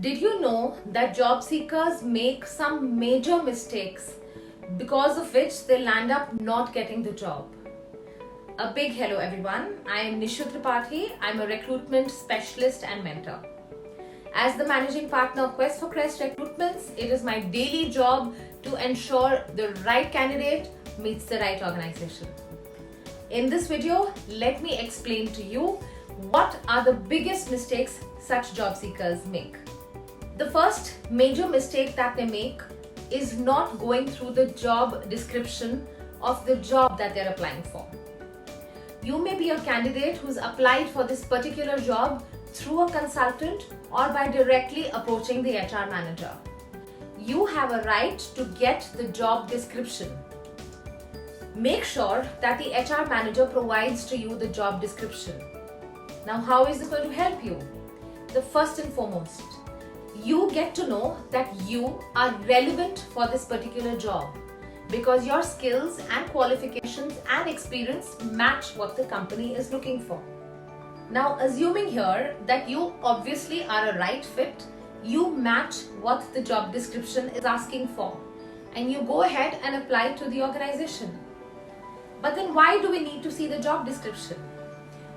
Did you know that job seekers make some major mistakes because of which they land up not getting the job? A big hello everyone. I am Nishu Tripathi. I'm a recruitment specialist and mentor. As the managing partner of Quest for Crest Recruitments, it is my daily job to ensure the right candidate meets the right organization. In this video, let me explain to you what are the biggest mistakes such job seekers make. The first major mistake that they make is not going through the job description of the job that they're applying for. You may be a candidate who's applied for this particular job through a consultant or by directly approaching the HR manager. You have a right to get the job description. Make sure that the HR manager provides to you the job description. Now, how is this going to help you? The first and foremost, you get to know that you are relevant for this particular job because your skills and qualifications and experience match what the company is looking for. Now, assuming here that you obviously are a right fit, you match what the job description is asking for, and you go ahead and apply to the organization. But then why do we need to see the job description?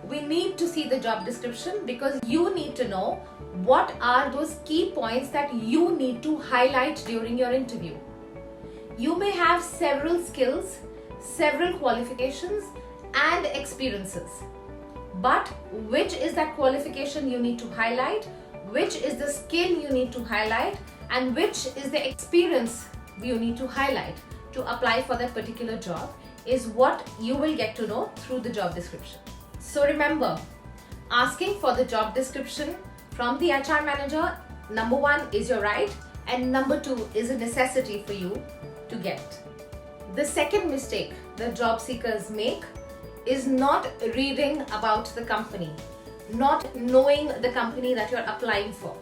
We need to see the job description because you need to know what are those key points that you need to highlight during your interview. You may have several skills, several qualifications and experiences. But which is that qualification you need to highlight, which is the skill you need to highlight, and which is the experience you need to highlight to apply for that particular job is what you will get to know through the job description. So remember, asking for the job description from the HR manager, number one, is your right, and number two is a necessity for you to get. The second mistake that job seekers make is not reading about the company, not knowing the company that you're applying for.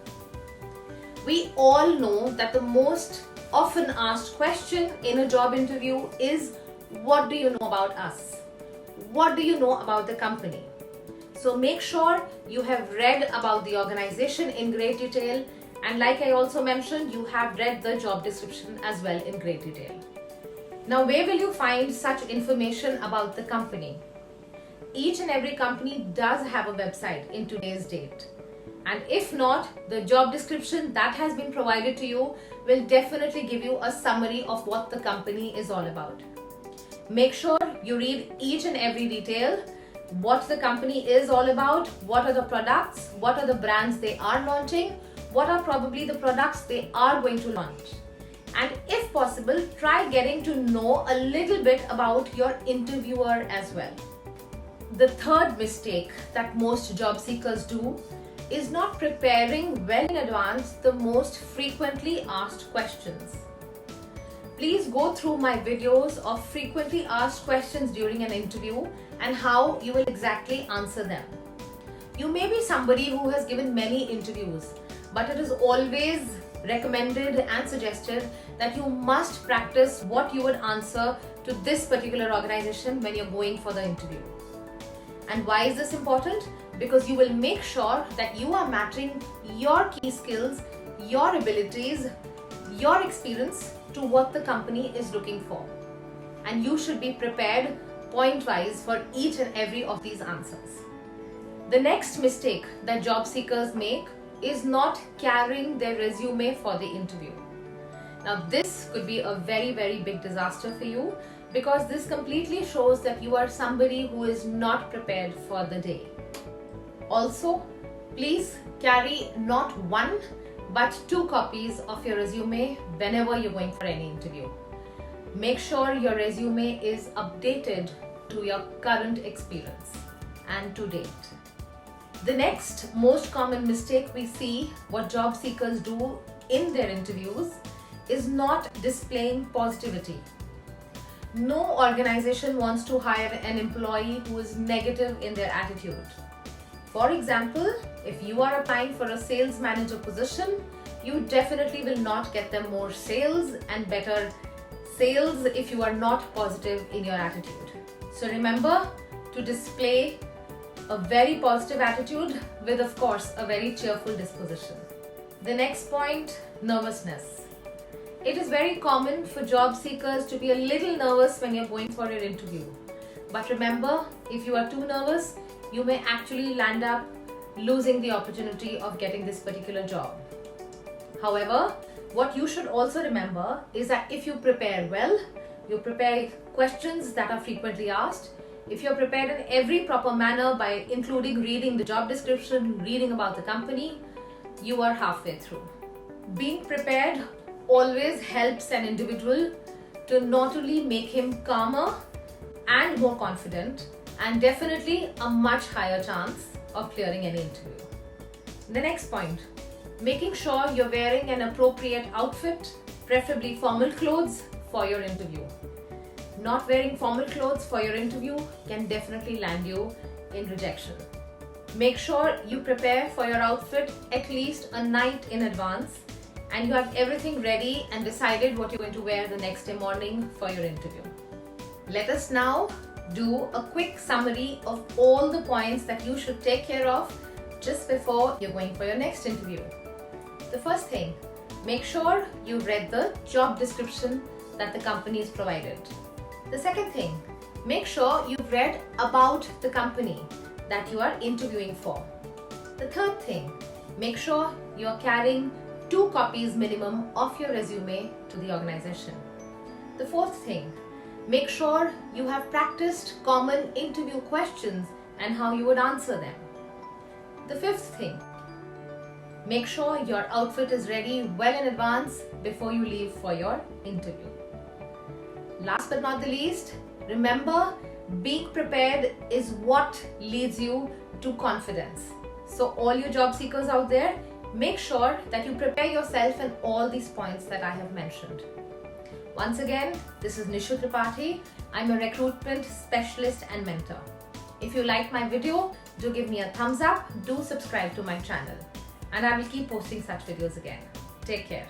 We all know that the most often asked question in a job interview is, what do you know about us? What do you know about the company? So make sure you have read about the organization in great detail, and like I also mentioned, you have read the job description as well in great detail. Now, where will you find such information about the company? Each and every company does have a website in today's date. And if not, the job description that has been provided to you will definitely give you a summary of what the company is all about. Make sure you read each and every detail, what the company is all about, what are the products, what are the brands they are launching, what are probably the products they are going to launch. And if possible, try getting to know a little bit about your interviewer as well. The third mistake that most job seekers do is not preparing well in advance the most frequently asked questions. Please go through my videos of frequently asked questions during an interview and how you will exactly answer them. You may be somebody who has given many interviews, but it is always recommended and suggested that you must practice what you would answer to this particular organization when you're going for the interview. And why is this important? Because you will make sure that you are matching your key skills, your abilities, your experience to what the company is looking for. And you should be prepared point-wise for each and every of these answers. The next mistake that job seekers make is not carrying their resume for the interview. Now, this could be a very, very big disaster for you because this completely shows that you are somebody who is not prepared for the day. Also, please carry not one but 2 copies of your resume whenever you're going for any interview. Make sure your resume is updated to your current experience and to date. The next most common mistake we see what job seekers do in their interviews is not displaying positivity. No organization wants to hire an employee who is negative in their attitude. For example, if you are applying for a sales manager position, you definitely will not get them more sales and better sales if you are not positive in your attitude. So remember to display a very positive attitude with, of course, a very cheerful disposition. The next point, nervousness. It is very common for job seekers to be a little nervous when you're going for your interview. But remember, if you are too nervous, you may actually land up losing the opportunity of getting this particular job. However, what you should also remember is that if you prepare well, you prepare questions that are frequently asked, if you're prepared in every proper manner by including reading the job description, reading about the company, you are halfway through. Being prepared always helps an individual to not only make him calmer and more confident, and definitely a much higher chance of clearing any interview. The next point, making sure you're wearing an appropriate outfit, preferably formal clothes for your interview. Not wearing formal clothes for your interview can definitely land you in rejection. Make sure you prepare for your outfit at least a night in advance and you have everything ready and decided what you're going to wear the next day morning for your interview. Let us now do a quick summary of all the points that you should take care of just before you're going for your next interview. The first thing, make sure you've read the job description that the company has provided. The second thing, make sure you've read about the company that you are interviewing for. The third thing, make sure you're carrying 2 copies minimum of your resume to the organization. The fourth thing, make sure you have practiced common interview questions and how you would answer them. The fifth thing, make sure your outfit is ready well in advance before you leave for your interview. Last but not the least, remember, being prepared is what leads you to confidence. So all you job seekers out there, make sure that you prepare yourself in all these points that I have mentioned. Once again, this is Nishu Tripathi. I'm a recruitment specialist and mentor. If you liked my video, do give me a thumbs up, do subscribe to my channel, and I will keep posting such videos again. Take care.